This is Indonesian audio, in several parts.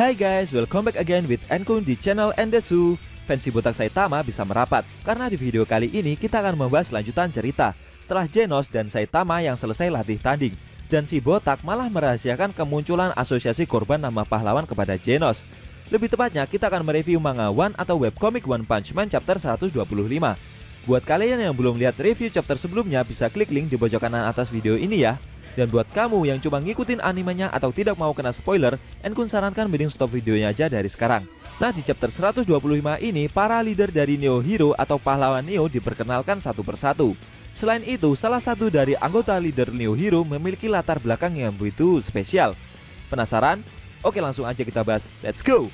Hai guys, welcome back again with Enkun di channel Endesu. Fancy botak Saitama bisa merapat, karena di video kali ini kita akan membahas lanjutan cerita setelah Genos dan Saitama yang selesai latih tanding, dan si botak malah merahasiakan kemunculan asosiasi korban nama pahlawan kepada Genos. Lebih tepatnya, kita akan mereview manga One atau webcomic One Punch Man chapter 125. Buat kalian yang belum lihat review chapter sebelumnya, bisa klik link di pojok kanan atas video ini ya. Dan buat kamu yang cuma ngikutin animenya atau tidak mau kena spoiler, Enkun sarankan mending stop videonya aja dari sekarang. Nah, di chapter 125 ini, para leader dari Neo Hero atau pahlawan Neo diperkenalkan satu persatu. Selain itu, salah satu dari anggota leader Neo Hero memiliki latar belakang yang begitu spesial. Penasaran? Oke, langsung aja kita bahas. Let's go!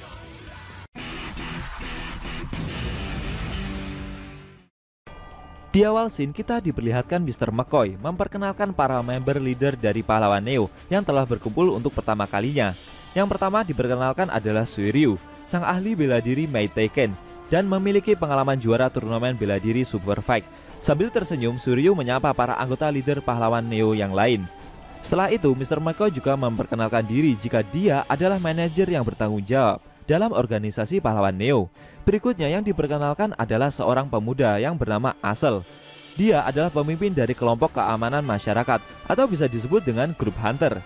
Di awal scene kita diperlihatkan Mr. McCoy memperkenalkan para member leader dari pahlawan Neo yang telah berkumpul untuk pertama kalinya. Yang pertama diperkenalkan adalah Suiryu, sang ahli bela diri Mei Teiken dan memiliki pengalaman juara turnamen bela diri Super Fight. Sambil tersenyum, Suiryu menyapa para anggota leader pahlawan Neo yang lain. Setelah itu, Mr. McCoy juga memperkenalkan diri jika dia adalah manajer yang bertanggung jawab dalam organisasi pahlawan Neo. Berikutnya yang diperkenalkan adalah seorang pemuda yang bernama Asel. Dia adalah pemimpin dari kelompok keamanan masyarakat atau bisa disebut dengan grup hunter.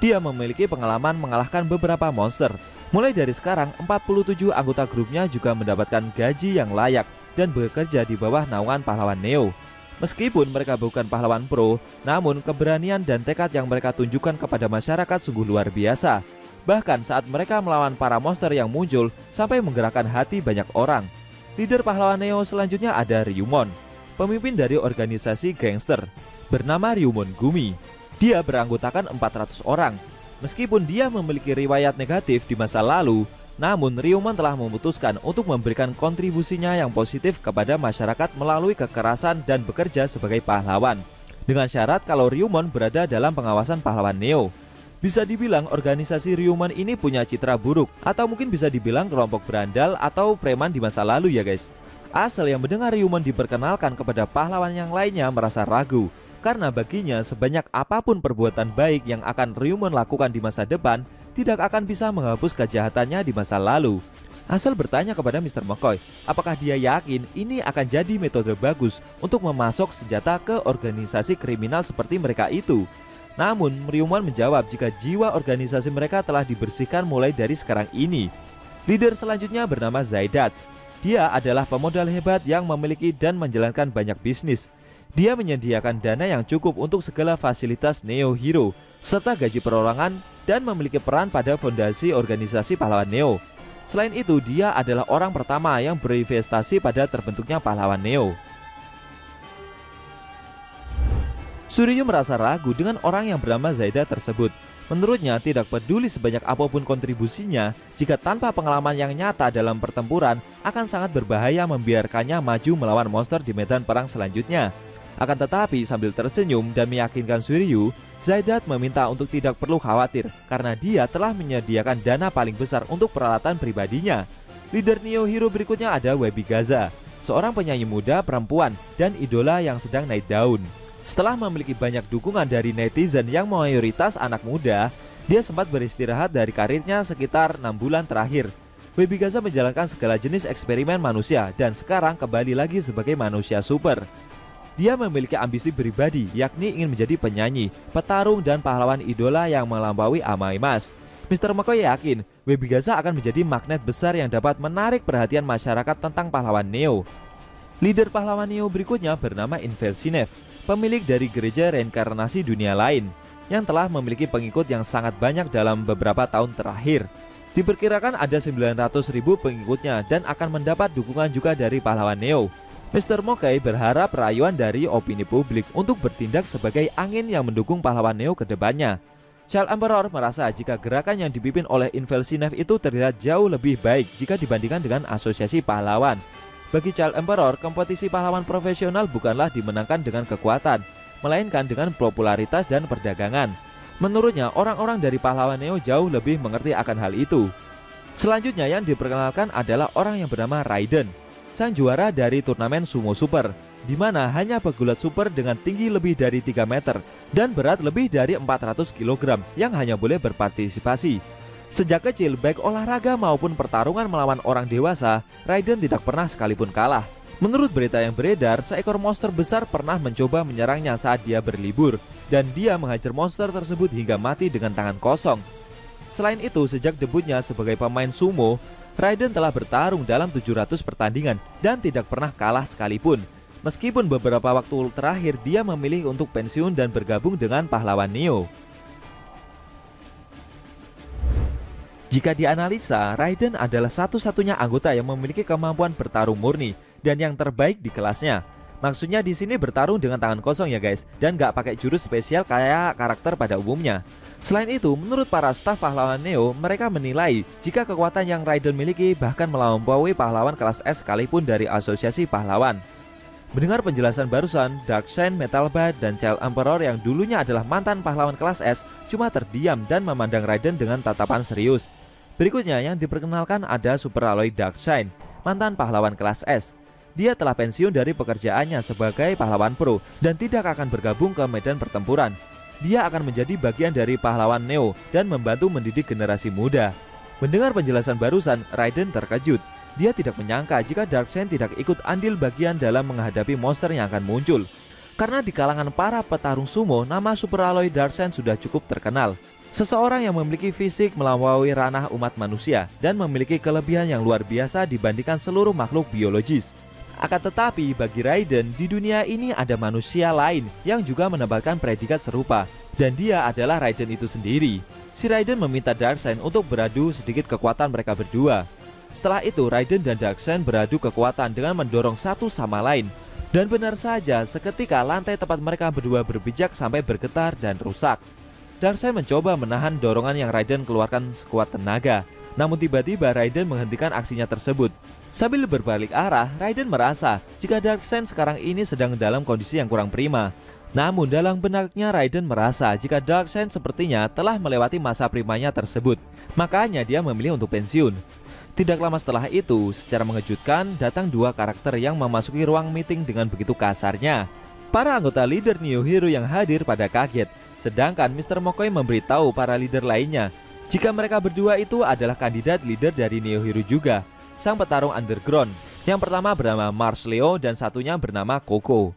Dia memiliki pengalaman mengalahkan beberapa monster. Mulai dari sekarang, 47 anggota grupnya juga mendapatkan gaji yang layak dan bekerja di bawah naungan pahlawan Neo. Meskipun mereka bukan pahlawan pro, namun keberanian dan tekad yang mereka tunjukkan kepada masyarakat sungguh luar biasa. Bahkan saat mereka melawan para monster yang muncul sampai menggerakkan hati banyak orang. Leader pahlawan Neo selanjutnya ada Ryumon, pemimpin dari organisasi gangster bernama Ryumon Gumi. Dia beranggotakan 400 orang. Meskipun dia memiliki riwayat negatif di masa lalu, namun Ryumon telah memutuskan untuk memberikan kontribusinya yang positif kepada masyarakat melalui kekerasan dan bekerja sebagai pahlawan. Dengan syarat kalau Ryumon berada dalam pengawasan pahlawan Neo. Bisa dibilang organisasi Ryumon ini punya citra buruk, atau mungkin bisa dibilang kelompok berandal atau preman di masa lalu ya guys. Asel yang mendengar Ryumon diperkenalkan kepada pahlawan yang lainnya merasa ragu, karena baginya sebanyak apapun perbuatan baik yang akan Ryumon lakukan di masa depan tidak akan bisa menghapus kejahatannya di masa lalu. Asel bertanya kepada Mr. McCoy, apakah dia yakin ini akan jadi metode bagus untuk memasok senjata ke organisasi kriminal seperti mereka itu. Namun, Ryumon menjawab jika jiwa organisasi mereka telah dibersihkan mulai dari sekarang ini. Leader selanjutnya bernama Zaidatz. Dia adalah pemodal hebat yang memiliki dan menjalankan banyak bisnis. Dia menyediakan dana yang cukup untuk segala fasilitas Neo Hero, serta gaji perorangan dan memiliki peran pada fondasi organisasi pahlawan Neo. Selain itu, dia adalah orang pertama yang berinvestasi pada terbentuknya pahlawan Neo. Suiryu merasa ragu dengan orang yang bernama Zaida tersebut. Menurutnya tidak peduli sebanyak apapun kontribusinya, jika tanpa pengalaman yang nyata dalam pertempuran akan sangat berbahaya membiarkannya maju melawan monster di medan perang selanjutnya. Akan tetapi sambil tersenyum dan meyakinkan Suiryu, Zaidat meminta untuk tidak perlu khawatir karena dia telah menyediakan dana paling besar untuk peralatan pribadinya. Leader Neo Hero berikutnya ada Webigaza, seorang penyanyi muda perempuan dan idola yang sedang naik daun. Setelah memiliki banyak dukungan dari netizen yang mayoritas anak muda, dia sempat beristirahat dari karirnya sekitar 6 bulan terakhir. Webigaza menjalankan segala jenis eksperimen manusia dan sekarang kembali lagi sebagai manusia super. Dia memiliki ambisi pribadi, yakni ingin menjadi penyanyi, petarung dan pahlawan idola yang melampaui Amai Mas. Mr. McCoy yakin Webigaza akan menjadi magnet besar yang dapat menarik perhatian masyarakat tentang pahlawan Neo. Leader pahlawan Neo berikutnya bernama Invelsinev, pemilik dari gereja reinkarnasi dunia lain yang telah memiliki pengikut yang sangat banyak dalam beberapa tahun terakhir. Diperkirakan ada 900.000 pengikutnya dan akan mendapat dukungan juga dari pahlawan Neo. Mr. McCoy berharap rayuan dari opini publik untuk bertindak sebagai angin yang mendukung pahlawan Neo ke depannya. Child Emperor merasa jika gerakan yang dipimpin oleh Invelsinev itu terlihat jauh lebih baik jika dibandingkan dengan asosiasi pahlawan. Bagi Child Emperor, kompetisi pahlawan profesional bukanlah dimenangkan dengan kekuatan, melainkan dengan popularitas dan perdagangan. Menurutnya, orang-orang dari pahlawan Neo jauh lebih mengerti akan hal itu. Selanjutnya yang diperkenalkan adalah orang yang bernama Raiden, sang juara dari turnamen Sumo Super, di mana hanya pegulat super dengan tinggi lebih dari 3 meter dan berat lebih dari 400 kg yang hanya boleh berpartisipasi. Sejak kecil, baik olahraga maupun pertarungan melawan orang dewasa, Raiden tidak pernah sekalipun kalah. Menurut berita yang beredar, seekor monster besar pernah mencoba menyerangnya saat dia berlibur, dan dia menghajar monster tersebut hingga mati dengan tangan kosong. Selain itu, sejak debutnya sebagai pemain sumo, Raiden telah bertarung dalam 700 pertandingan dan tidak pernah kalah sekalipun. Meskipun beberapa waktu terakhir dia memilih untuk pensiun dan bergabung dengan pahlawan Neo. Jika dianalisa, Raiden adalah satu-satunya anggota yang memiliki kemampuan bertarung murni dan yang terbaik di kelasnya. Maksudnya di sini bertarung dengan tangan kosong ya guys, dan gak pakai jurus spesial kayak karakter pada umumnya. Selain itu, menurut para staf pahlawan Neo, mereka menilai jika kekuatan yang Raiden miliki bahkan melampaui pahlawan kelas S sekalipun dari asosiasi pahlawan. Mendengar penjelasan barusan, Darkseid, Metalbad, dan Child Emperor yang dulunya adalah mantan pahlawan kelas S cuma terdiam dan memandang Raiden dengan tatapan serius. Berikutnya yang diperkenalkan ada Super Alloy Darkseid, mantan pahlawan kelas S. Dia telah pensiun dari pekerjaannya sebagai pahlawan pro dan tidak akan bergabung ke medan pertempuran. Dia akan menjadi bagian dari pahlawan Neo dan membantu mendidik generasi muda. Mendengar penjelasan barusan, Raiden terkejut. Dia tidak menyangka jika Darkseid tidak ikut andil bagian dalam menghadapi monster yang akan muncul. Karena di kalangan para petarung sumo, nama Super Alloy Darkseid sudah cukup terkenal. Seseorang yang memiliki fisik melampaui ranah umat manusia dan memiliki kelebihan yang luar biasa dibandingkan seluruh makhluk biologis. Akan tetapi bagi Raiden, di dunia ini ada manusia lain yang juga menempatkan predikat serupa, dan dia adalah Raiden itu sendiri. Si Raiden meminta Darkseid untuk beradu sedikit kekuatan mereka berdua. Setelah itu, Raiden dan Darkseid beradu kekuatan dengan mendorong satu sama lain. Dan benar saja, seketika lantai tempat mereka berdua berpijak sampai bergetar dan rusak. Darkseid mencoba menahan dorongan yang Raiden keluarkan sekuat tenaga. Namun tiba-tiba Raiden menghentikan aksinya tersebut. Sambil berbalik arah, Raiden merasa jika Darkseid sekarang ini sedang dalam kondisi yang kurang prima. Namun dalam benaknya Raiden merasa jika Darkseid sepertinya telah melewati masa primanya tersebut. Makanya dia memilih untuk pensiun. Tidak lama setelah itu, secara mengejutkan datang dua karakter yang memasuki ruang meeting dengan begitu kasarnya. Para anggota leader Neo Hero yang hadir pada kaget, sedangkan Mr. McCoy memberitahu para leader lainnya jika mereka berdua itu adalah kandidat leader dari Neo Hero juga, sang petarung underground. Yang pertama bernama Mars Leo dan satunya bernama Koko.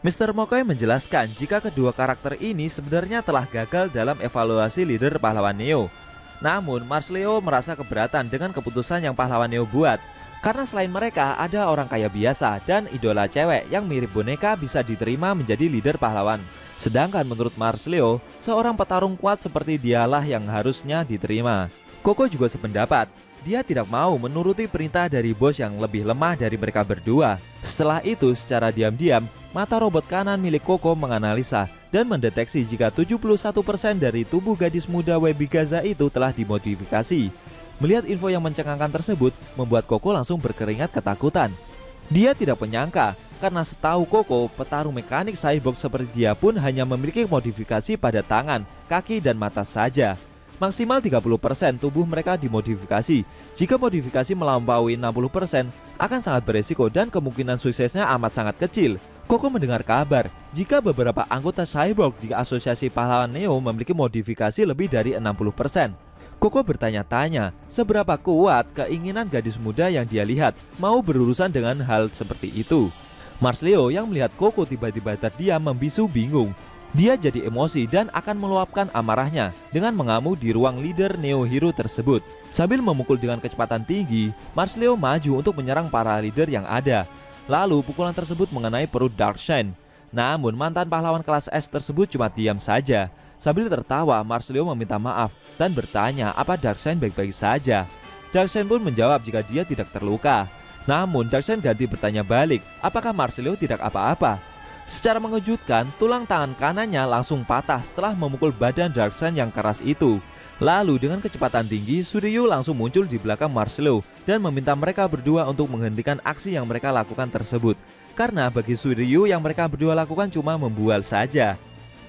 Mr. McCoy menjelaskan jika kedua karakter ini sebenarnya telah gagal dalam evaluasi leader pahlawan Neo. Namun Mars Leo merasa keberatan dengan keputusan yang pahlawan Neo buat. Karena selain mereka ada orang kaya biasa dan idola cewek yang mirip boneka bisa diterima menjadi leader pahlawan. Sedangkan menurut Mars Leo, seorang petarung kuat seperti dialah yang harusnya diterima. Koko juga sependapat. Dia tidak mau menuruti perintah dari bos yang lebih lemah dari mereka berdua. Setelah itu, secara diam-diam, mata robot kanan milik Koko menganalisa dan mendeteksi jika 71% dari tubuh gadis muda Webi Gaza itu telah dimodifikasi. Melihat info yang mencengangkan tersebut, membuat Koko langsung berkeringat ketakutan. Dia tidak menyangka, karena setahu Koko, petarung mekanik cyborg seperti dia pun hanya memiliki modifikasi pada tangan, kaki, dan mata saja. Maksimal 30% tubuh mereka dimodifikasi. Jika modifikasi melampaui 60%, akan sangat beresiko dan kemungkinan suksesnya amat sangat kecil. Koko mendengar kabar jika beberapa anggota cyborg di asosiasi pahlawan Neo memiliki modifikasi lebih dari 60%. Koko bertanya-tanya seberapa kuat keinginan gadis muda yang dia lihat mau berurusan dengan hal seperti itu. Mars Leo yang melihat Koko tiba-tiba terdiam membisu bingung. Dia jadi emosi dan akan meluapkan amarahnya dengan mengamuk di ruang leader Neo Hero tersebut. Sambil memukul dengan kecepatan tinggi, Mars Leo maju untuk menyerang para leader yang ada. Lalu pukulan tersebut mengenai perut Darkseid. Namun mantan pahlawan kelas S tersebut cuma diam saja. Sambil tertawa, Mars Leo meminta maaf dan bertanya apa Darkseid baik-baik saja. Darkseid pun menjawab jika dia tidak terluka. Namun Darkseid ganti bertanya balik, apakah Mars Leo tidak apa-apa. Secara mengejutkan, tulang tangan kanannya langsung patah setelah memukul badan Darkseid yang keras itu. Lalu dengan kecepatan tinggi, Suiryu langsung muncul di belakang Mars Leo dan meminta mereka berdua untuk menghentikan aksi yang mereka lakukan tersebut. Karena bagi Suiryu yang mereka berdua lakukan cuma membual saja.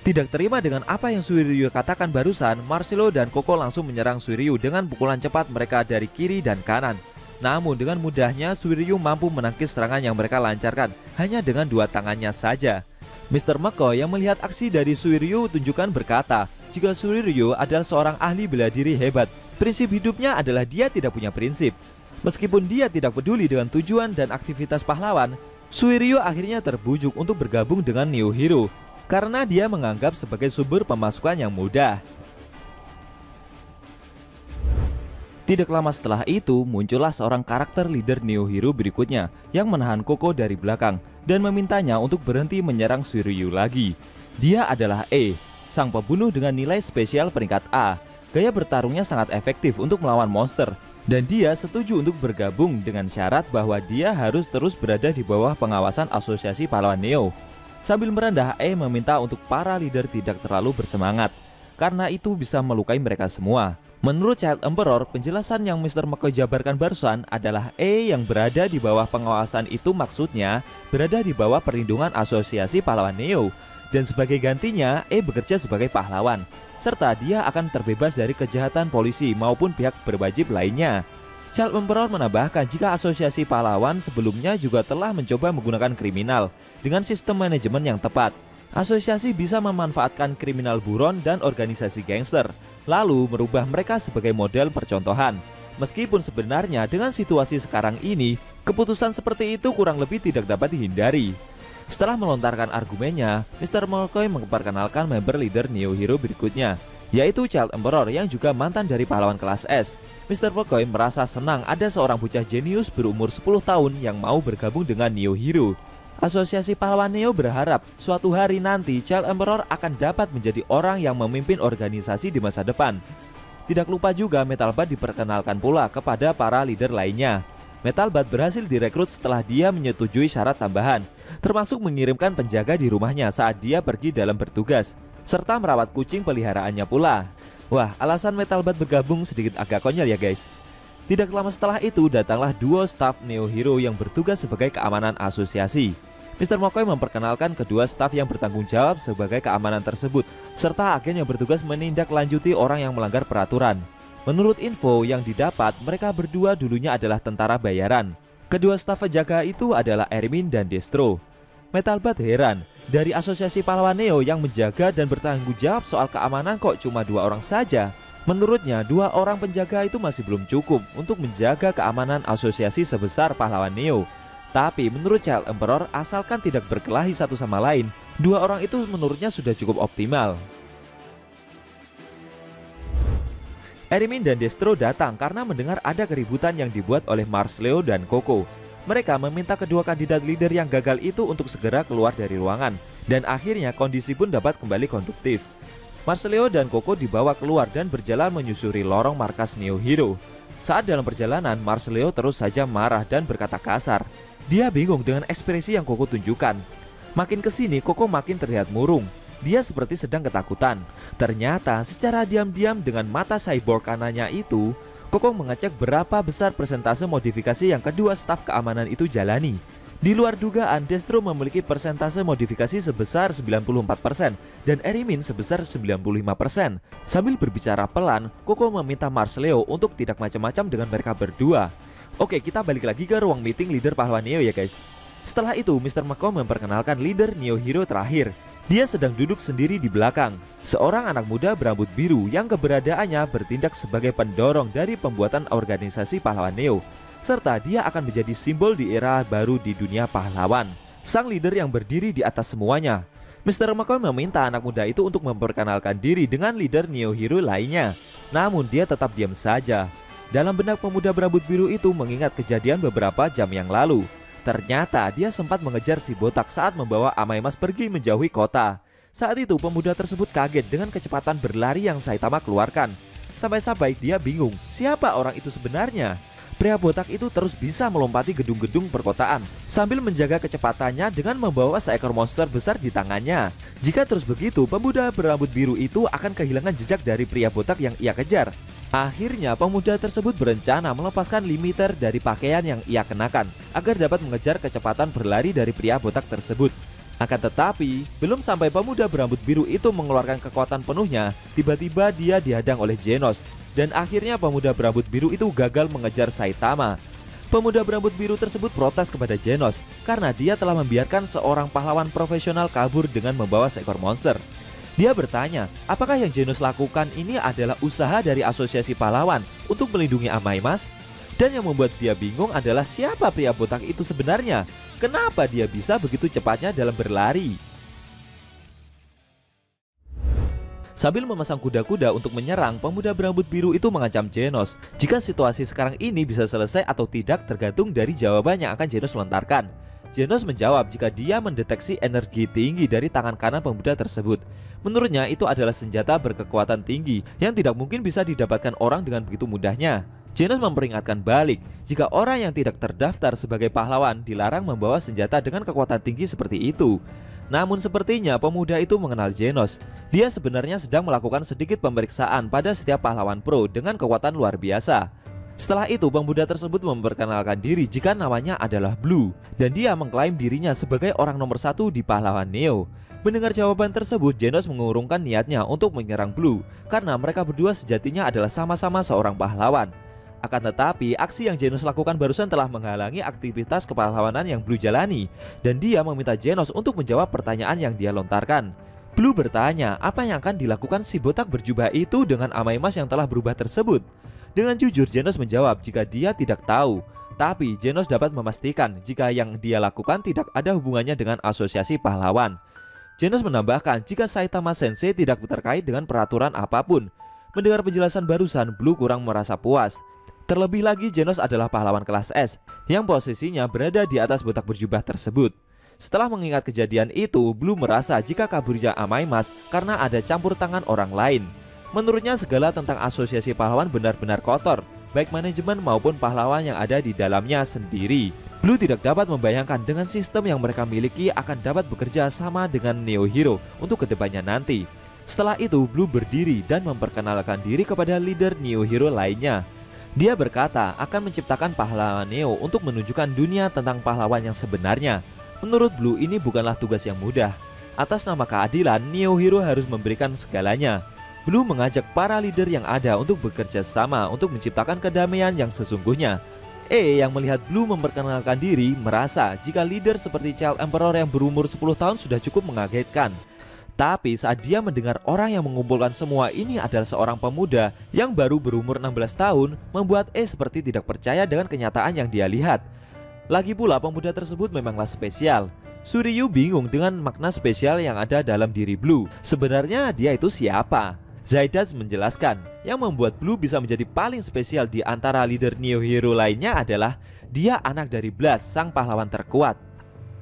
Tidak terima dengan apa yang Suiryu katakan barusan, Mars Leo dan Koko langsung menyerang Suiryu dengan pukulan cepat mereka dari kiri dan kanan. Namun dengan mudahnya Suiryu mampu menangkis serangan yang mereka lancarkan hanya dengan dua tangannya saja. Mr. McCoy yang melihat aksi dari Suiryu tunjukkan berkata jika Suiryu adalah seorang ahli bela diri hebat. Prinsip hidupnya adalah dia tidak punya prinsip. Meskipun dia tidak peduli dengan tujuan dan aktivitas pahlawan, Suiryu akhirnya terbujuk untuk bergabung dengan Neo Hero karena dia menganggap sebagai sumber pemasukan yang mudah. Tidak lama setelah itu, muncullah seorang karakter leader Neo Hero berikutnya yang menahan Koko dari belakang dan memintanya untuk berhenti menyerang Suiryu lagi. Dia adalah E, sang pembunuh dengan nilai spesial peringkat A. Gaya bertarungnya sangat efektif untuk melawan monster, dan dia setuju untuk bergabung dengan syarat bahwa dia harus terus berada di bawah pengawasan Asosiasi Pahlawan Neo. Sambil merendah, E meminta untuk para leader tidak terlalu bersemangat, karena itu bisa melukai mereka semua. Menurut Child Emperor, penjelasan yang Mr. McCoy jabarkan barusan adalah E yang berada di bawah pengawasan itu maksudnya berada di bawah perlindungan Asosiasi Pahlawan Neo, dan sebagai gantinya E bekerja sebagai pahlawan, serta dia akan terbebas dari kejahatan polisi maupun pihak berwajib lainnya. Child Emperor menambahkan jika Asosiasi Pahlawan sebelumnya juga telah mencoba menggunakan kriminal dengan sistem manajemen yang tepat. Asosiasi bisa memanfaatkan kriminal buron dan organisasi gangster, lalu merubah mereka sebagai model percontohan. Meskipun sebenarnya dengan situasi sekarang ini, keputusan seperti itu kurang lebih tidak dapat dihindari. Setelah melontarkan argumennya, Mr. McCoy memperkenalkan member leader Neo Hero berikutnya, yaitu Child Emperor yang juga mantan dari pahlawan kelas S. Mr. McCoy merasa senang ada seorang bocah jenius berumur 10 tahun yang mau bergabung dengan Neo Hero. Asosiasi Pahlawan Neo berharap suatu hari nanti Child Emperor akan dapat menjadi orang yang memimpin organisasi di masa depan. Tidak lupa juga Metalbat diperkenalkan pula kepada para leader lainnya. Metalbat berhasil direkrut setelah dia menyetujui syarat tambahan, termasuk mengirimkan penjaga di rumahnya saat dia pergi dalam bertugas, serta merawat kucing peliharaannya pula. Wah, alasan Metalbat bergabung sedikit agak konyol ya guys. Tidak lama setelah itu datanglah duo staf Neo Hero yang bertugas sebagai keamanan asosiasi. Mr. McCoy memperkenalkan kedua staf yang bertanggung jawab sebagai keamanan tersebut, serta agen yang bertugas menindaklanjuti orang yang melanggar peraturan. Menurut info yang didapat, mereka berdua dulunya adalah tentara bayaran. Kedua staf penjaga itu adalah Ermin dan Destro. Metalbat heran, dari Asosiasi Pahlawan Neo yang menjaga dan bertanggung jawab soal keamanan kok cuma 2 orang saja. Menurutnya 2 orang penjaga itu masih belum cukup untuk menjaga keamanan asosiasi sebesar Pahlawan Neo. Tapi menurut Child Emperor, asalkan tidak berkelahi satu sama lain, 2 orang itu menurutnya sudah cukup optimal. Ermin dan Destro datang karena mendengar ada keributan yang dibuat oleh Marsleo dan Koko. Mereka meminta kedua kandidat leader yang gagal itu untuk segera keluar dari ruangan, dan akhirnya kondisi pun dapat kembali konduktif. Marsleo dan Koko dibawa keluar dan berjalan menyusuri lorong markas Neo Hero. Saat dalam perjalanan, Marsleo terus saja marah dan berkata kasar. Dia bingung dengan ekspresi yang Koko tunjukkan. Makin kesini, Koko makin terlihat murung. Dia seperti sedang ketakutan. Ternyata secara diam-diam dengan mata cyborg kanannya itu, Koko mengecek berapa besar persentase modifikasi yang kedua staf keamanan itu jalani. Di luar dugaan, Destro memiliki persentase modifikasi sebesar 94% dan Ermin sebesar 95%. Sambil berbicara pelan, Koko meminta Marsleo untuk tidak macam-macam dengan mereka berdua. Oke, kita balik lagi ke ruang meeting leader pahlawan Neo ya guys. Setelah itu, Mr. McCoy memperkenalkan leader Neo Hero terakhir. Dia sedang duduk sendiri di belakang, seorang anak muda berambut biru yang keberadaannya bertindak sebagai pendorong dari pembuatan organisasi pahlawan Neo, serta dia akan menjadi simbol di era baru di dunia pahlawan. Sang leader yang berdiri di atas semuanya. Mr. McCoy meminta anak muda itu untuk memperkenalkan diri dengan leader Neo Hero lainnya. Namun dia tetap diam saja. Dalam benak pemuda berambut biru itu mengingat kejadian beberapa jam yang lalu. Ternyata dia sempat mengejar si botak saat membawa Amai Mas pergi menjauhi kota. Saat itu pemuda tersebut kaget dengan kecepatan berlari yang Saitama keluarkan. Sampai-sampai dia bingung siapa orang itu sebenarnya. Pria botak itu terus bisa melompati gedung-gedung perkotaan sambil menjaga kecepatannya dengan membawa seekor monster besar di tangannya. Jika terus begitu, pemuda berambut biru itu akan kehilangan jejak dari pria botak yang ia kejar. Akhirnya pemuda tersebut berencana melepaskan limiter dari pakaian yang ia kenakan agar dapat mengejar kecepatan berlari dari pria botak tersebut. Akan tetapi, belum sampai pemuda berambut biru itu mengeluarkan kekuatan penuhnya, tiba-tiba dia dihadang oleh Genos, dan akhirnya pemuda berambut biru itu gagal mengejar Saitama. Pemuda berambut biru tersebut protes kepada Genos karena dia telah membiarkan seorang pahlawan profesional kabur dengan membawa seekor monster. Dia bertanya, apakah yang Genos lakukan ini adalah usaha dari asosiasi pahlawan untuk melindungi Amaimas? Dan yang membuat dia bingung adalah siapa pria botak itu sebenarnya? Kenapa dia bisa begitu cepatnya dalam berlari? Sambil memasang kuda-kuda untuk menyerang, pemuda berambut biru itu mengancam Genos. Jika situasi sekarang ini bisa selesai atau tidak tergantung dari jawaban yang akan Genos lontarkan. Genos menjawab jika dia mendeteksi energi tinggi dari tangan kanan pemuda tersebut. Menurutnya itu adalah senjata berkekuatan tinggi yang tidak mungkin bisa didapatkan orang dengan begitu mudahnya. Genos memperingatkan balik, jika orang yang tidak terdaftar sebagai pahlawan dilarang membawa senjata dengan kekuatan tinggi seperti itu. Namun sepertinya pemuda itu mengenal Genos. Dia sebenarnya sedang melakukan sedikit pemeriksaan pada setiap pahlawan pro dengan kekuatan luar biasa. Setelah itu pemuda tersebut memperkenalkan diri jika namanya adalah Blue, dan dia mengklaim dirinya sebagai orang nomor 1 di pahlawan Neo. Mendengar jawaban tersebut, Genos mengurungkan niatnya untuk menyerang Blue karena mereka berdua sejatinya adalah sama-sama seorang pahlawan. Akan tetapi, aksi yang Genos lakukan barusan telah menghalangi aktivitas kepahlawanan yang Blue jalani, dan dia meminta Genos untuk menjawab pertanyaan yang dia lontarkan. Blue bertanya, apa yang akan dilakukan si botak berjubah itu dengan Amaimas yang telah berubah tersebut? Dengan jujur, Genos menjawab jika dia tidak tahu. Tapi Genos dapat memastikan jika yang dia lakukan tidak ada hubungannya dengan asosiasi pahlawan. Genos menambahkan jika Saitama Sensei tidak terkait dengan peraturan apapun. Mendengar penjelasan barusan, Blue kurang merasa puas. Terlebih lagi Genos adalah pahlawan kelas S yang posisinya berada di atas botak berjubah tersebut. Setelah mengingat kejadian itu, Blue merasa jika kaburnya Amaimas karena ada campur tangan orang lain. Menurutnya segala tentang asosiasi pahlawan benar-benar kotor, baik manajemen maupun pahlawan yang ada di dalamnya sendiri. Blue tidak dapat membayangkan dengan sistem yang mereka miliki akan dapat bekerja sama dengan Neo Hero untuk kedepannya nanti. Setelah itu Blue berdiri dan memperkenalkan diri kepada leader Neo Hero lainnya. Dia berkata akan menciptakan pahlawan Neo untuk menunjukkan dunia tentang pahlawan yang sebenarnya. Menurut Blue ini bukanlah tugas yang mudah. Atas nama keadilan, Neo Hero harus memberikan segalanya. Blue mengajak para leader yang ada untuk bekerja sama untuk menciptakan kedamaian yang sesungguhnya. Yang melihat Blue memperkenalkan diri merasa jika leader seperti Child Emperor yang berumur 10 tahun sudah cukup mengagetkan. Tapi saat dia mendengar orang yang mengumpulkan semua ini adalah seorang pemuda yang baru berumur 16 tahun, membuat seperti tidak percaya dengan kenyataan yang dia lihat. Lagi pula pemuda tersebut memanglah spesial. Suryu bingung dengan makna spesial yang ada dalam diri Blue. Sebenarnya dia itu siapa? Zaidatz menjelaskan, yang membuat Blue bisa menjadi paling spesial di antara leader Neo Hero lainnya adalah dia anak dari Blast, sang pahlawan terkuat.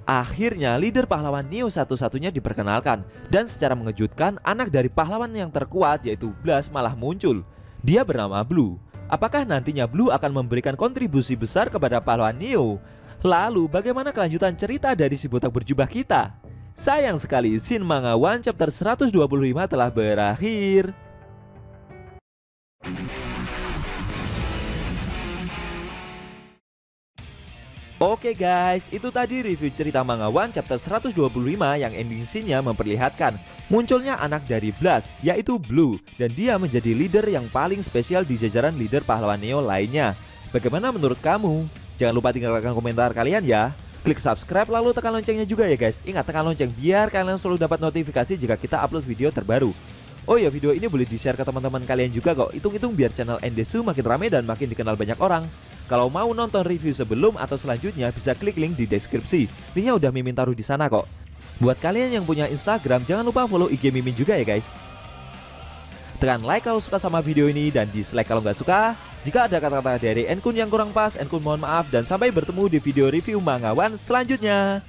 Akhirnya leader pahlawan Neo satu-satunya diperkenalkan, dan secara mengejutkan anak dari pahlawan yang terkuat yaitu Blast malah muncul. Dia bernama Blue. Apakah nantinya Blue akan memberikan kontribusi besar kepada pahlawan Neo? Lalu bagaimana kelanjutan cerita dari si botak berjubah kita? Sayang sekali Shin Manga One chapter 125 telah berakhir. Oke guys, itu tadi review cerita Manga One chapter 125 yang ending scene-nya memperlihatkan munculnya anak dari Blast, yaitu Blue, dan dia menjadi leader yang paling spesial di jajaran leader pahlawan Neo lainnya. Bagaimana menurut kamu? Jangan lupa tinggalkan komentar kalian ya. Klik subscribe lalu tekan loncengnya juga ya guys. Ingat tekan lonceng biar kalian selalu dapat notifikasi jika kita upload video terbaru. Oh ya, video ini boleh di-share ke teman-teman kalian juga kok. Hitung-hitung biar channel Endesu makin rame dan makin dikenal banyak orang. Kalau mau nonton review sebelum atau selanjutnya bisa klik link di deskripsi. Linknya udah Mimin taruh di sana kok. Buat kalian yang punya Instagram jangan lupa follow IG Mimin juga ya guys. Tekan like kalau suka sama video ini dan dislike kalau nggak suka. Jika ada kata-kata dari Enkun yang kurang pas, Enkun mohon maaf dan sampai bertemu di video review Manga One selanjutnya.